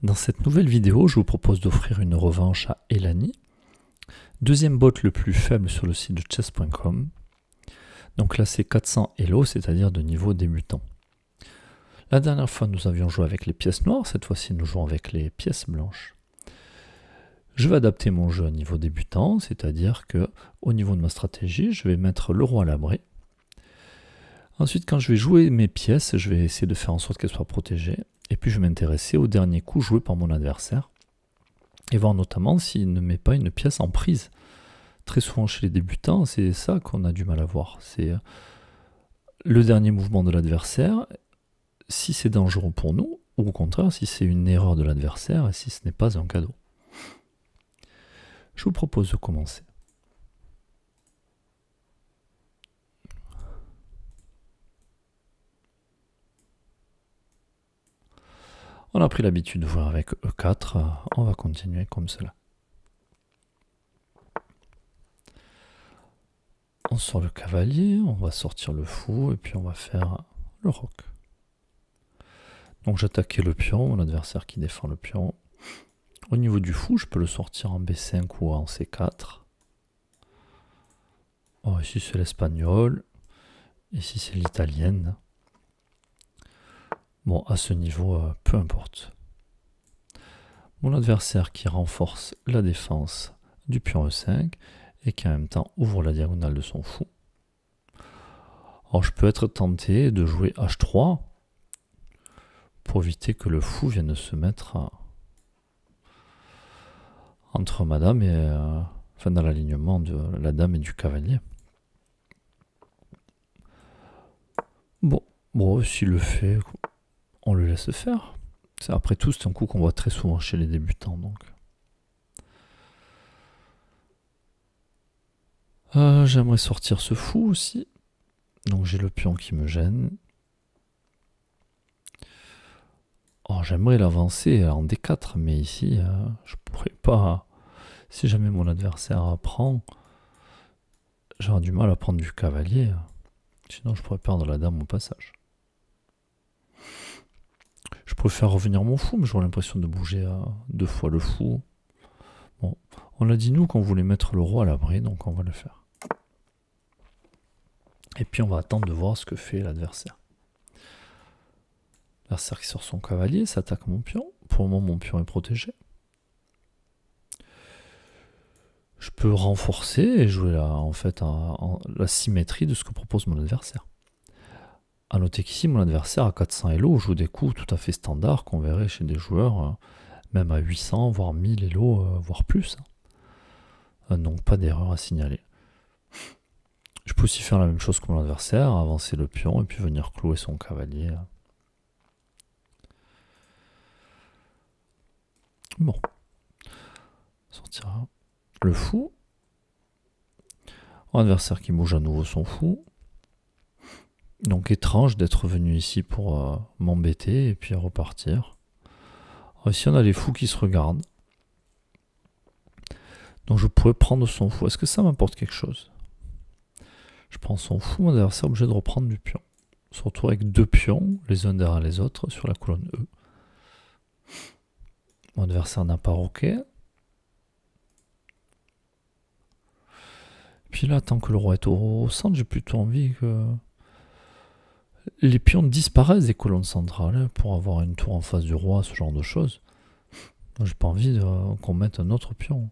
Dans cette nouvelle vidéo, je vous propose d'offrir une revanche à Elani, deuxième bot le plus faible sur le site de chess.com. Donc là c'est 400 Elo, c'est-à-dire de niveau débutant. La dernière fois nous avions joué avec les pièces noires, cette fois-ci nous jouons avec les pièces blanches. Je vais adapter mon jeu à niveau débutant, c'est-à-dire que au niveau de ma stratégie, je vais mettre le roi à l'abri. Ensuite, quand je vais jouer mes pièces, je vais essayer de faire en sorte qu'elles soient protégées. Et puis je vais m'intéresser au dernier coup joué par mon adversaire. Et voir notamment s'il ne met pas une pièce en prise. Très souvent chez les débutants, c'est ça qu'on a du mal à voir. C'est le dernier mouvement de l'adversaire, si c'est dangereux pour nous, ou au contraire, si c'est une erreur de l'adversaire et si ce n'est pas un cadeau. Je vous propose de commencer. On a pris l'habitude de jouer avec E4, on va continuer comme cela. On sort le cavalier, on va sortir le fou et puis on va faire le roc. Donc j'attaquais le pion, mon adversaire qui défend le pion. Au niveau du fou, je peux le sortir en B5 ou en C4. Oh, ici c'est l'espagnol, ici c'est l'italienne. Bon, à ce niveau, peu importe. Mon adversaire qui renforce la défense du pion E5 et qui en même temps ouvre la diagonale de son fou. Alors je peux être tenté de jouer H3 pour éviter que le fou vienne se mettre entre madame et enfin dans l'alignement de la dame et du cavalier. Bon, s'il le fait, on le laisse faire. Après tout, c'est un coup qu'on voit très souvent chez les débutants. Donc. J'aimerais sortir ce fou aussi. Donc j'ai le pion qui me gêne. Oh, j'aimerais l'avancer en D4, mais ici, je pourrais pas. Si jamais mon adversaire prend, j'aurai du mal à prendre du cavalier. Sinon, je pourrais perdre la dame au passage. Je pourrais faire revenir mon fou, mais j'aurais l'impression de bouger deux fois le fou. Bon, on a dit nous qu'on voulait mettre le roi à l'abri, donc on va le faire. Et puis on va attendre de voir ce que fait l'adversaire. L'adversaire qui sort son cavalier, s'attaque mon pion. Pour le moment, mon pion est protégé. Je peux renforcer et jouer la symétrie de ce que propose mon adversaire. A noter qu'ici, mon adversaire à 400 Elo joue des coups tout à fait standards qu'on verrait chez des joueurs même à 800, voire 1000 Elo, voire plus. Donc pas d'erreur à signaler. Je peux aussi faire la même chose que mon adversaire, avancer le pion et puis venir clouer son cavalier. Bon. Sortira le fou. Mon adversaire qui bouge à nouveau son fou. Donc étrange d'être venu ici pour m'embêter et puis repartir. Alors ici on a les fous qui se regardent. Donc je pourrais prendre son fou. Est-ce que ça m'apporte quelque chose? Je prends son fou, mon adversaire est obligé de reprendre du pion. On se retrouve avec deux pions, les uns derrière les autres, sur la colonne E. Mon adversaire n'a pas roqué. Puis là, tant que le roi est au centre, j'ai plutôt envie que les pions disparaissent des colonnes centrales pour avoir une tour en face du roi, ce genre de choses. J'ai pas envie qu'on mette un autre pion.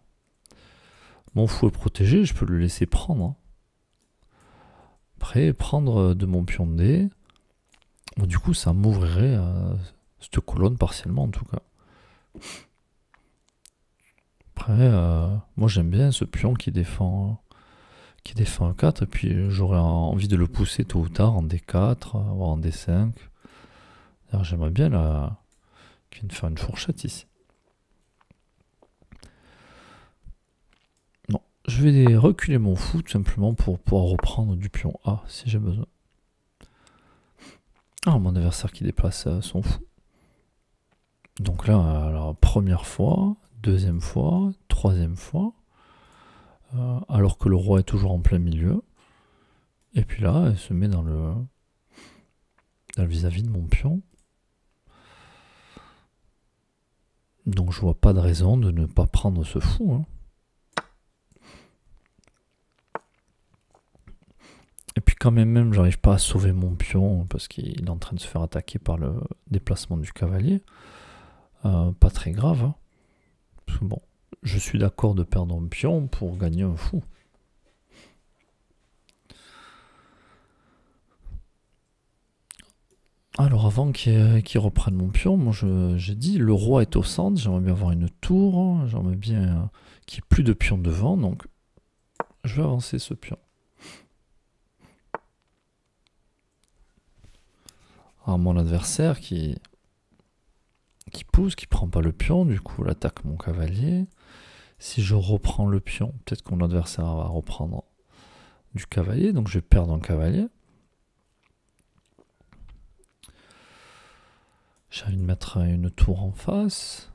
Mon fou est protégé, je peux le laisser prendre. Après, prendre de mon pion D, bon, du coup, ça m'ouvrirait cette colonne partiellement en tout cas. Après, moi j'aime bien ce pion qui défend un 4, et puis j'aurais envie de le pousser tôt ou tard en D4, voire en D5. Alors j'aimerais bien qu'il vienne faire une fourchette ici. Non, je vais reculer mon fou tout simplement pour pouvoir reprendre du pion A si j'ai besoin. Ah, mon adversaire qui déplace son fou. Donc là, alors, première fois, deuxième fois, troisième fois, alors que le roi est toujours en plein milieu. Et puis là, elle se met dans le vis-à-vis de mon pion. Donc je vois pas de raison de ne pas prendre ce fou. Hein. Et puis quand même, j'arrive pas à sauver mon pion parce qu'il est en train de se faire attaquer par le déplacement du cavalier. Pas très grave. Hein. Parce que bon, je suis d'accord de perdre un pion pour gagner un fou. Alors avant qu'il reprenne mon pion, moi j'ai dit le roi est au centre, j'aimerais bien avoir une tour, j'aimerais bien qu'il n'y ait plus de pions devant, donc je vais avancer ce pion. Alors mon adversaire qui pousse, qui prend pas le pion, du coup il attaque mon cavalier. Si je reprends le pion, peut-être que mon adversaire va reprendre du cavalier, donc je vais perdre un cavalier. J'ai envie de mettre une tour en face.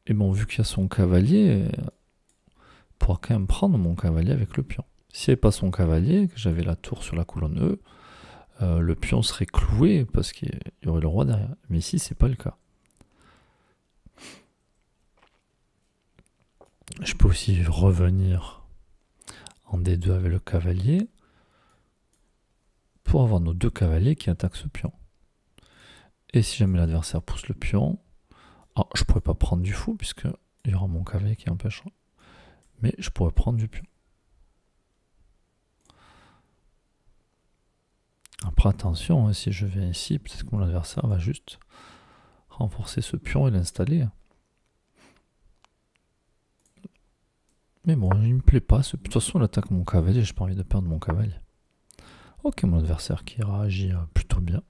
Et bon, vu qu'il y a son cavalier, il pourra quand même prendre mon cavalier avec le pion. S'il n'y avait pas son cavalier, que j'avais la tour sur la colonne E, le pion serait cloué parce qu'il y aurait le roi derrière. Mais ici, c'est pas le cas. Je peux aussi revenir en D2 avec le cavalier pour avoir nos deux cavaliers qui attaquent ce pion. Et si jamais l'adversaire pousse le pion, je pourrais pas prendre du fou puisque il y aura mon cavalier qui empêchera. Mais je pourrais prendre du pion. Après attention, si je viens ici, peut-être que mon adversaire va juste renforcer ce pion et l'installer. Mais bon, il me plaît pas. De toute façon, il attaque mon cavalier, j'ai pas envie de perdre mon cavalier. Ok, mon adversaire qui réagit plutôt bien.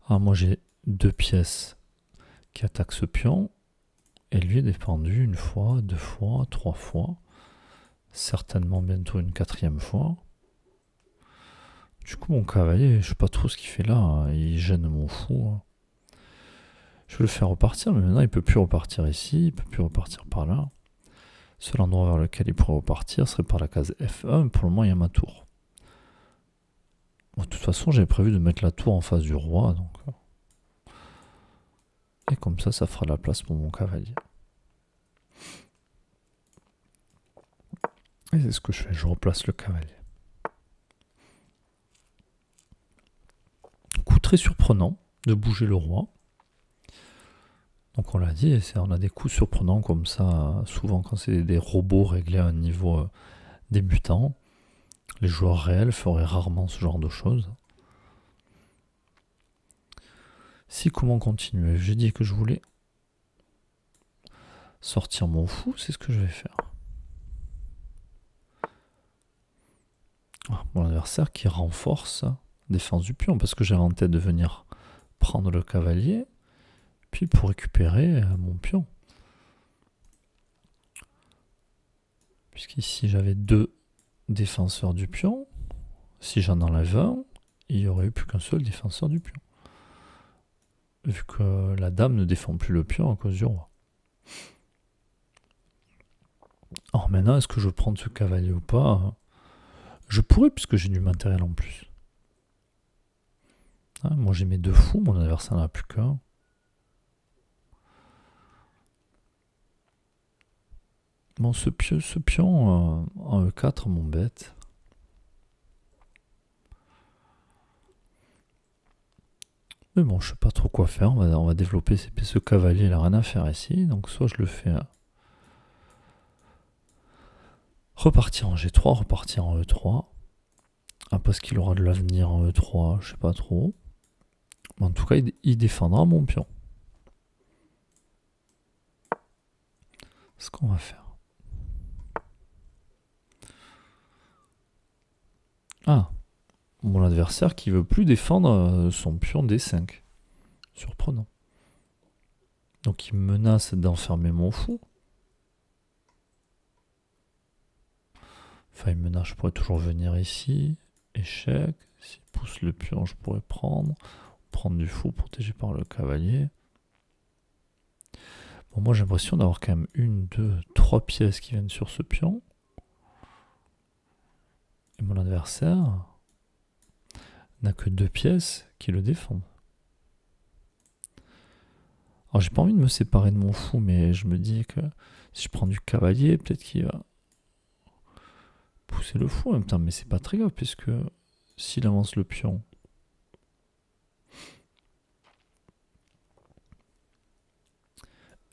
Alors moi j'ai deux pièces qui attaquent ce pion. Et lui est défendu une fois, deux fois, trois fois. Certainement bientôt une quatrième fois. Du coup mon cavalier, je sais pas trop ce qu'il fait là. Hein. Il gêne mon fou. Hein. Je vais le faire repartir, mais maintenant il peut plus repartir ici, il peut plus repartir par là. Seul endroit vers lequel il pourrait repartir serait par la case F1, mais pour le moment il y a ma tour. Bon, de toute façon j'avais prévu de mettre la tour en face du roi, donc... Et comme ça fera la place pour mon cavalier. Et c'est ce que je fais, je replace le cavalier. Coup très surprenant de bouger le roi. Donc on l'a dit, on a des coups surprenants comme ça, souvent quand c'est des robots réglés à un niveau débutant. Les joueurs réels feraient rarement ce genre de choses. Si comment continuer? J'ai dit que je voulais sortir mon fou, c'est ce que je vais faire. Mon adversaire qui renforce la défense du pion, parce que j'avais en tête de venir prendre le cavalier, puis pour récupérer mon pion. Puisqu'ici j'avais deux défenseurs du pion, si j'en enlève un, il n'y aurait eu plus qu'un seul défenseur du pion. Vu que la dame ne défend plus le pion à cause du roi. Alors maintenant, est-ce que je prends ce cavalier ou pas? Je pourrais, puisque j'ai du matériel en plus. Moi j'ai mes deux fous, mon adversaire n'en a plus qu'un. Bon, ce pion en E4 m'embête. Mais bon, je sais pas trop quoi faire. On va développer ce cavalier, il a rien à faire ici. Donc soit je le fais repartir en G3, repartir en E3. Parce qu'il aura de l'avenir en E3, je sais pas trop. Mais en tout cas, il défendra mon pion. Ce qu'on va faire. Mon adversaire qui veut plus défendre son pion D5. Surprenant. Donc il menace d'enfermer mon fou. Enfin, il menace, je pourrais toujours venir ici. Échec. S'il pousse le pion, je pourrais prendre. Prendre du fou protégé par le cavalier. Bon, moi j'ai l'impression d'avoir quand même une, deux, trois pièces qui viennent sur ce pion. Et mon adversaire n'a que deux pièces qui le défendent. Alors j'ai pas envie de me séparer de mon fou, mais je me dis que si je prends du cavalier, peut-être qu'il va pousser le fou en même temps. Mais c'est pas très grave, puisque s'il avance le pion,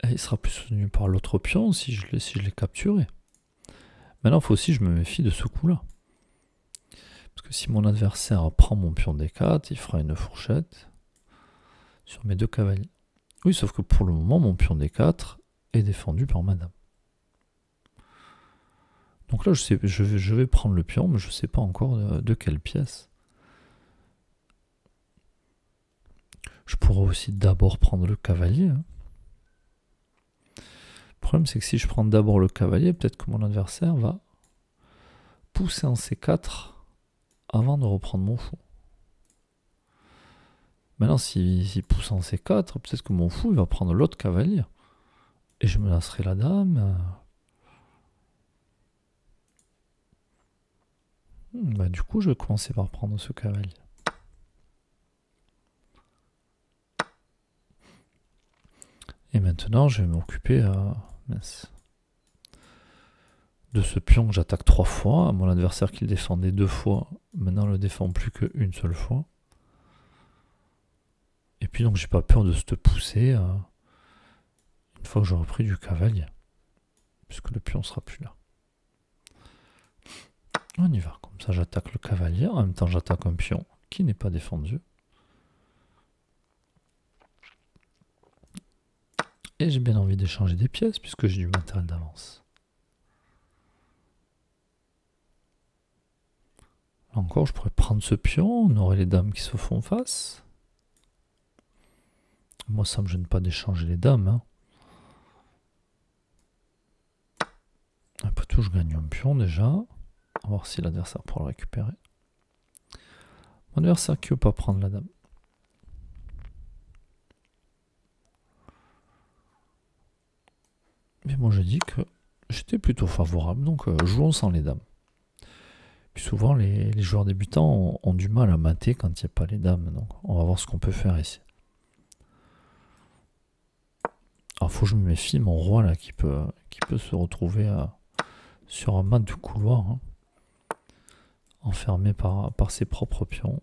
il sera plus soutenu par l'autre pion si je l'ai capturé. Maintenant, il faut aussi que je me méfie de ce coup-là. Parce que si mon adversaire prend mon pion D4, il fera une fourchette sur mes 2 cavaliers. Oui, sauf que pour le moment, mon pion D4 est défendu par ma dame. Donc là, je vais prendre le pion, mais je ne sais pas encore de quelle pièce. Je pourrais aussi d'abord prendre le cavalier. Le problème, c'est que si je prends d'abord le cavalier, peut-être que mon adversaire va pousser en C4 avant de reprendre mon fou. Maintenant, s'il pousse en C4, peut-être que mon fou il va prendre l'autre cavalier. Et je menacerai la dame. Du coup, je vais commencer par prendre ce cavalier. Et maintenant, je vais m'occuper de ce pion que j'attaque 3 fois. Mon adversaire qui le défendait 2 fois, maintenant ne le défend plus qu'une seule fois. Et puis donc j'ai pas peur de se pousser une fois que j'aurai pris du cavalier. Puisque le pion sera plus là. On y va. Comme ça j'attaque le cavalier. En même temps j'attaque un pion qui n'est pas défendu. Et j'ai bien envie d'échanger des pièces puisque j'ai du matériel d'avance. Là encore, je pourrais prendre ce pion. On aurait les dames qui se font face. Moi, ça me gêne pas d'échanger les dames. Après tout, je gagne un pion déjà. On va voir si l'adversaire pourra le récupérer. Mon adversaire qui ne veut pas prendre la dame. Mais moi, je dis que j'étais plutôt favorable. Donc, jouons sans les dames. Puis souvent, les joueurs débutants ont du mal à mater quand il n'y a pas les dames. Donc, on va voir ce qu'on peut faire ici. Alors, faut que je me méfie, mon roi là, qui peut se retrouver sur un mat de couloir, enfermé par ses propres pions.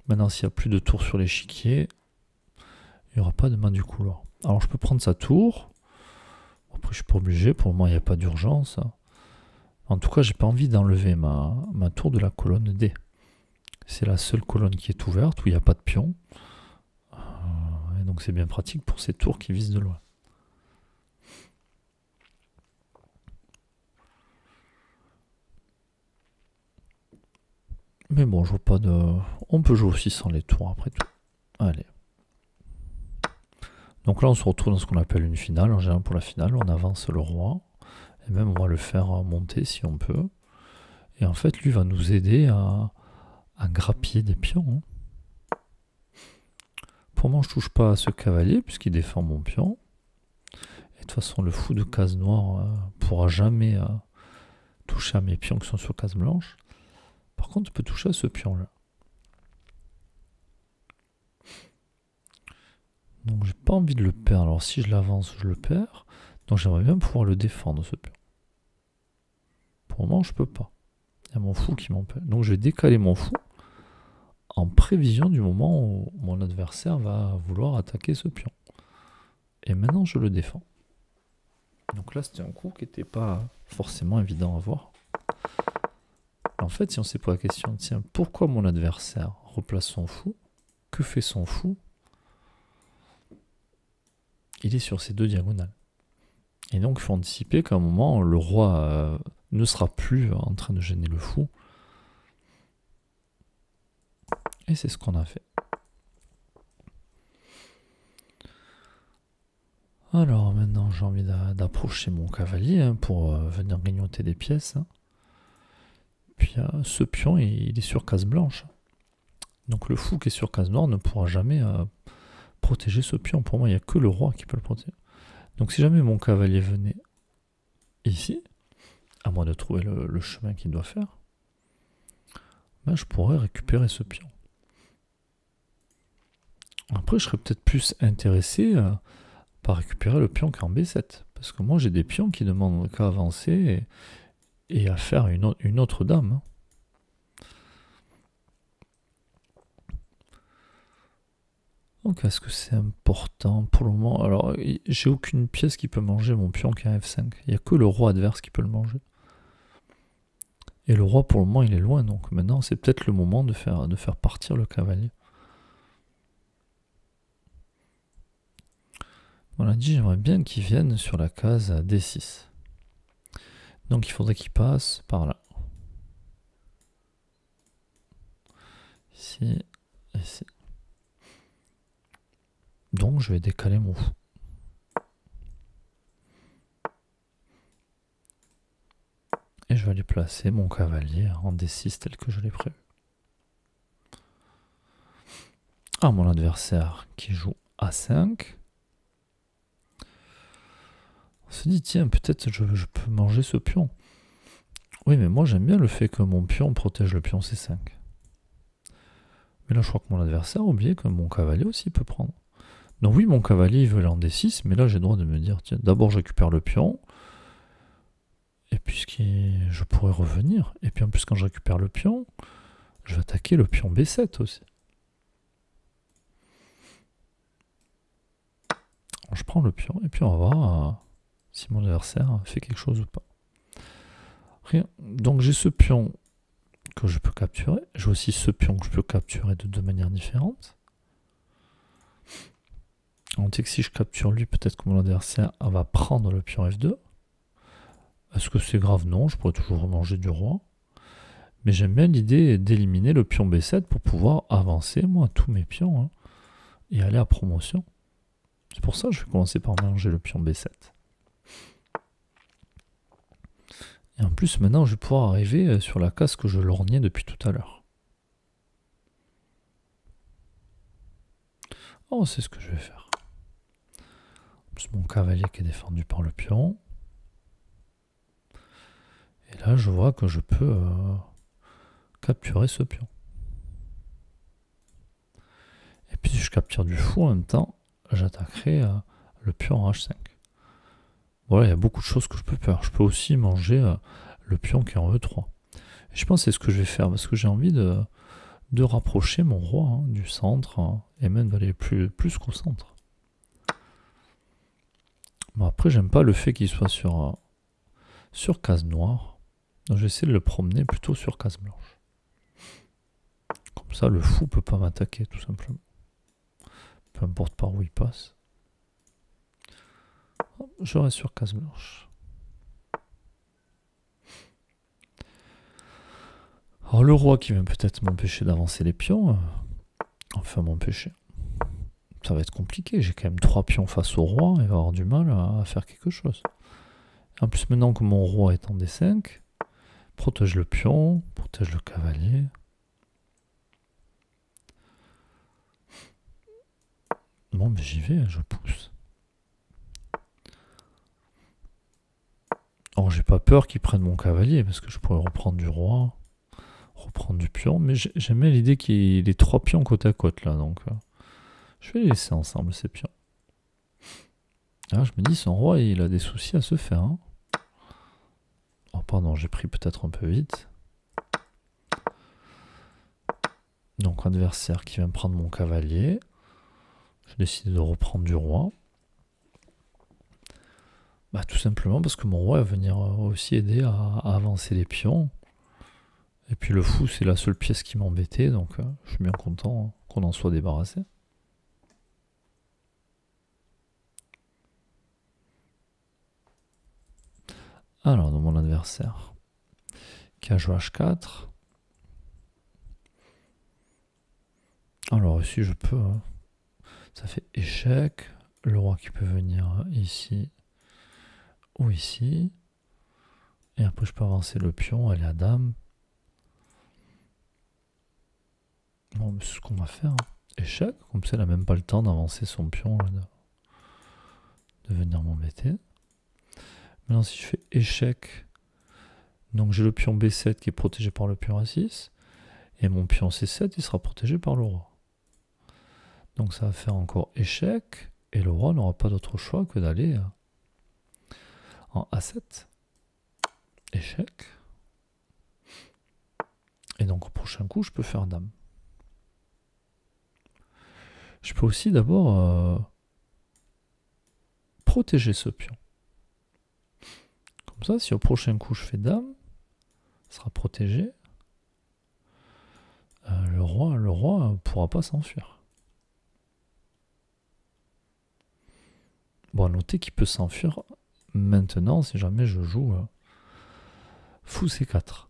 Maintenant, s'il n'y a plus de tour sur l'échiquier, il n'y aura pas de mat du couloir. Alors, je peux prendre sa tour. Après, je suis pas obligé. Pour le moment, il n'y a pas d'urgence. En tout cas, j'ai pas envie d'enlever ma tour de la colonne D. C'est la seule colonne qui est ouverte où il n'y a pas de pion. Et donc, c'est bien pratique pour ces tours qui visent de loin. Mais bon, je vois pas de... On peut jouer aussi sans les tours après tout. Allez. Donc là, on se retrouve dans ce qu'on appelle une finale. En général, pour la finale, on avance le roi. Et même, on va le faire monter si on peut. Et en fait, lui va nous aider à grappiller des pions. Pour moi, je touche pas à ce cavalier puisqu'il défend mon pion. Et de toute façon, le fou de case noire pourra jamais toucher à mes pions qui sont sur case blanche. Par contre, il peut toucher à ce pion-là. Donc, j'ai pas envie de le perdre. Alors, si je l'avance, je le perds. Donc, j'aimerais bien pouvoir le défendre, ce pion. Pour le moment, je peux pas. Il y a mon fou qui m'empêche. Donc, je vais décaler mon fou en prévision du moment où mon adversaire va vouloir attaquer ce pion. Et maintenant, je le défends. Donc là, c'était un coup qui n'était pas forcément évident à voir. En fait, si on s'est posé la question, tiens, pourquoi mon adversaire replace son fou? Que fait son fou? Il est sur ces 2 diagonales. Et donc, il faut anticiper qu'à un moment, le roi ne sera plus en train de gêner le fou. Et c'est ce qu'on a fait. Alors maintenant, j'ai envie d'approcher mon cavalier pour venir grignoter des pièces. Puis ce pion, il est sur case blanche. Donc le fou qui est sur case noire ne pourra jamais protéger ce pion. Pour moi, il n'y a que le roi qui peut le protéger. Donc si jamais mon cavalier venait ici, à moi de trouver le chemin qu'il doit faire, je pourrais récupérer ce pion. Après, je serais peut-être plus intéressé par récupérer le pion qu'en B7. Parce que moi, j'ai des pions qui demandent qu'à avancer et à faire une autre dame. Donc, est-ce que c'est important pour le moment? Alors, j'ai aucune pièce qui peut manger mon pion qui est F5. Il n'y a que le roi adverse qui peut le manger. Et le roi, pour le moment, il est loin. Donc maintenant, c'est peut-être le moment de faire partir le cavalier. On a dit, j'aimerais bien qu'il vienne sur la case D6. Donc il faudrait qu'il passe par là. Ici, ici. Donc je vais décaler mon fou. Et je vais aller placer mon cavalier en D6 tel que je l'ai prévu. Ah, mon adversaire qui joue A5. On se dit, tiens, peut-être je peux manger ce pion. Oui, mais moi j'aime bien le fait que mon pion protège le pion C5. Mais là, je crois que mon adversaire a oublié que mon cavalier aussi peut prendre. Donc oui, mon cavalier il veut aller en D6, mais là j'ai le droit de me dire, tiens, d'abord je récupère le pion, et puis je pourrais revenir. Et puis en plus quand je récupère le pion, je vais attaquer le pion B7 aussi. Je prends le pion, et puis on va voir si mon adversaire fait quelque chose ou pas. Rien. Donc j'ai ce pion que je peux capturer, j'ai aussi ce pion que je peux capturer de deux manières différentes. On dit que si je capture lui, peut-être que mon adversaire va prendre le pion F2. Est-ce que c'est grave? Non, je pourrais toujours remanger du roi. Mais j'aime bien l'idée d'éliminer le pion B7 pour pouvoir avancer, moi, tous mes pions, et aller à promotion. C'est pour ça que je vais commencer par manger le pion B7. Et en plus, maintenant, je vais pouvoir arriver sur la case que je lorgnais depuis tout à l'heure. Oh, c'est ce que je vais faire. En plus, mon cavalier qui est défendu par le pion. Et là, je vois que je peux capturer ce pion. Et puis, si je capture du fou en même temps, j'attaquerai le pion en H5. Voilà, il y a beaucoup de choses que je peux faire. Je peux aussi manger le pion qui est en E3. Et je pense que c'est ce que je vais faire, parce que j'ai envie de rapprocher mon roi du centre, et même d'aller plus qu'au centre. Bon, après, j'aime pas le fait qu'il soit sur case noire. Donc, je vais essayer de le promener plutôt sur case blanche. Comme ça, le fou peut pas m'attaquer, tout simplement. Peu importe par où il passe. Je reste sur case blanche. Alors le roi qui vient peut-être m'empêcher d'avancer les pions. Enfin m'empêcher. Ça va être compliqué, j'ai quand même 3 pions face au roi, il va avoir du mal à faire quelque chose. En plus maintenant que mon roi est en D5, protège le pion, protège le cavalier. Bon mais j'y vais, je pousse. Alors j'ai pas peur qu'il prenne mon cavalier, parce que je pourrais reprendre du roi, reprendre du pion, mais j'aime bien l'idée qu'il ait 3 pions côte à côte là, donc je vais les laisser ensemble ces pions. Ah, je me dis, son roi il a des soucis à se faire. Hein. Oh pardon, j'ai pris peut-être un peu vite. Donc adversaire qui vient prendre mon cavalier. Je décide de reprendre du roi. Bah, tout simplement parce que mon roi va venir aussi aider à avancer les pions. Et puis le fou, c'est la seule pièce qui m'embêtait, donc je suis bien content qu'on en soit débarrassé. Alors, dans mon adversaire, qui a joué H4. Alors ici, je peux... ça fait échec. Le roi qui peut venir ici ou ici. Et après, je peux avancer le pion, aller à dame. Bon, c'est ce qu'on va faire. Échec, comme ça, elle n'a même pas le temps d'avancer son pion, là, de venir m'embêter. Maintenant, si je fais échec, donc j'ai le pion B7 qui est protégé par le pion A6. Et mon pion C7, il sera protégé par le roi. Donc ça va faire encore échec. Et le roi n'aura pas d'autre choix que d'aller en A7. Échec. Et donc au prochain coup, je peux faire dame. Je peux aussi d'abord protéger ce pion. Comme ça, si au prochain coup je fais dame, il sera protégé. Le roi ne pourra pas s'enfuir. Bon, à noter qu'il peut s'enfuir maintenant si jamais je joue fou C4.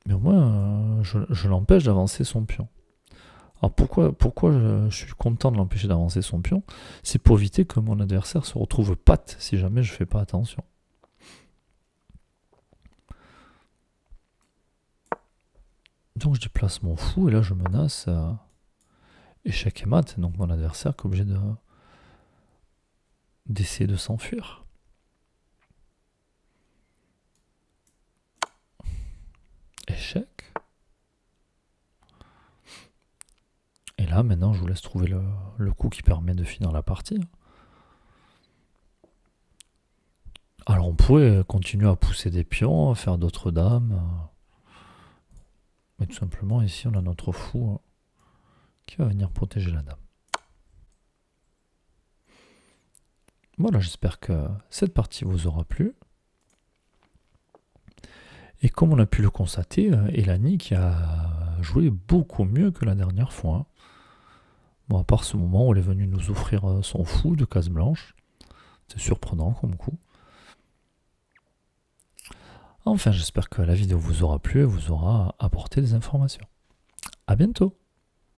Mais au moins, je l'empêche d'avancer son pion. Alors pourquoi je suis content de l'empêcher d'avancer son pion? C'est pour éviter que mon adversaire se retrouve patte si jamais je ne fais pas attention. Donc je déplace mon fou et là je menace échec et mat. Donc mon adversaire est obligé d'essayer de s'enfuir. Échec. Et là maintenant je vous laisse trouver le coup qui permet de finir la partie. Alors on pourrait continuer à pousser des pions, faire d'autres dames. Mais tout simplement ici on a notre fou qui va venir protéger la dame. Voilà, j'espère que cette partie vous aura plu. Et comme on a pu le constater, Elani qui a joué beaucoup mieux que la dernière fois. Bon, à part ce moment où elle est venue nous offrir son fou de case blanche. C'est surprenant comme coup. Enfin, j'espère que la vidéo vous aura plu et vous aura apporté des informations. À bientôt!